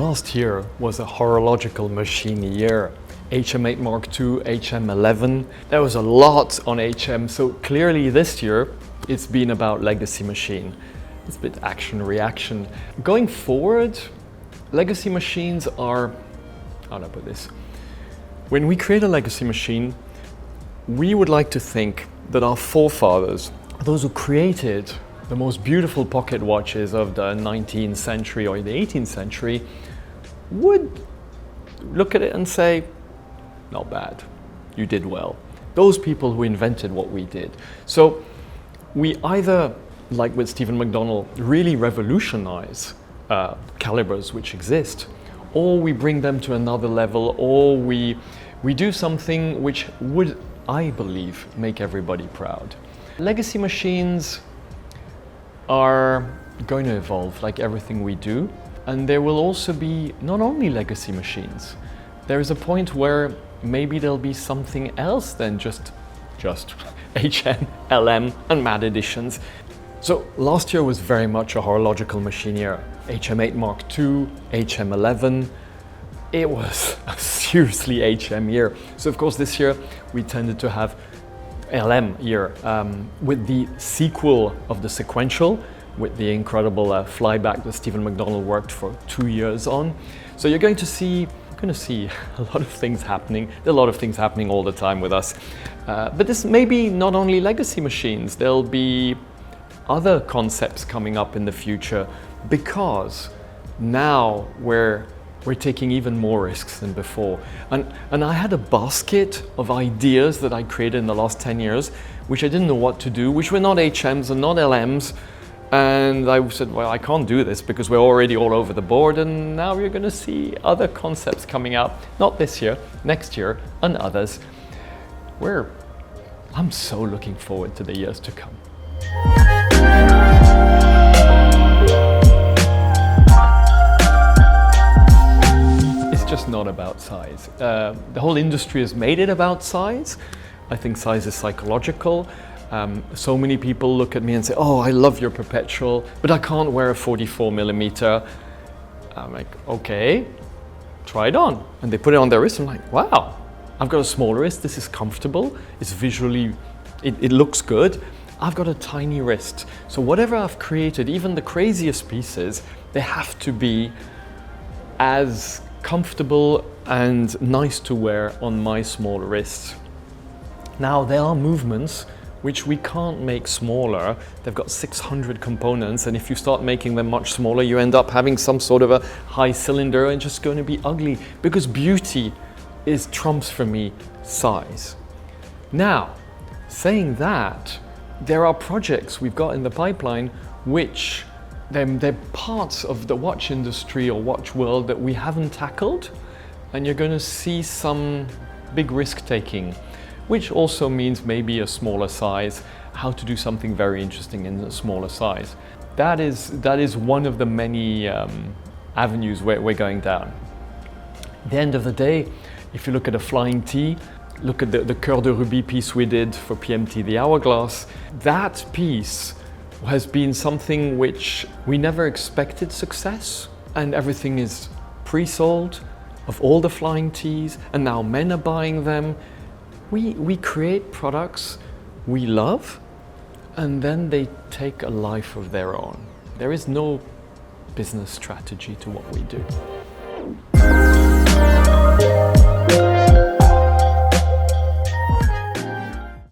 Last year was a horological machine year. HM8 Mark II, HM11. There was a lot on HM, so clearly this year it's been about legacy machine. It's a bit action reaction. Going forward, legacy machines are, how do I put this? When we create a legacy machine, we would like to think that our forefathers, those who created the most beautiful pocket watches of the 19th century or the 18th century, would look at it and say, not bad, you did well. Those people who invented what we did. So we either, like with Stephen McDonnell, really revolutionize calibers which exist, or we bring them to another level, or we do something which would, I believe, make everybody proud. Legacy machines are going to evolve like everything we do, and there will also be not only legacy machines. There is a point where maybe there'll be something else than just HM, LM and MAD editions. So last year was very much a horological machine year. HM8 Mark II, HM11, it was a seriously HM year. So of course this year we tended to have LM year with the sequel of the sequential, with the incredible flyback that Stephen McDonnell worked for 2 years on. So you're going to see a lot of things happening. There are a lot of things happening all the time with us. But this may be not only legacy machines, there'll be other concepts coming up in the future, because now we're taking even more risks than before. And I had a basket of ideas that I created in the last 10 years, which I didn't know what to do, which were not HMs and not LMs. And I said, well, I can't do this because we're already all over the board, and now you're going to see other concepts coming out, not this year, next year, and others. I'm so looking forward to the years to come. It's just not about size. The whole industry has made it about size. I think size is psychological. So many people look at me and say, oh, I love your perpetual, but I can't wear a 44mm. I'm like, okay, try it on. And they put it on their wrist. I'm like, wow, I've got a small wrist. This is comfortable. It's visually, it looks good. I've got a tiny wrist. So whatever I've created, even the craziest pieces, they have to be as comfortable and nice to wear on my small wrist. Now, there are movements which we can't make smaller. They've got 600 components, and if you start making them much smaller, you end up having some sort of a high cylinder and just going to be ugly, because beauty is trumps for me size. Now, saying that, there are projects we've got in the pipeline which they're parts of the watch industry or watch world that we haven't tackled, and you're going to see some big risk taking, which also means maybe a smaller size, how to do something very interesting in a smaller size. That is one of the many avenues we're going down. At the end of the day, if you look at a flying T, look at the Cœur de Rubis piece we did for PMT, the Hourglass, that piece has been something which we never expected success, and everything is pre-sold of all the flying Ts, and now men are buying them. We create products we love, and then they take a life of their own. There is no business strategy to what we do.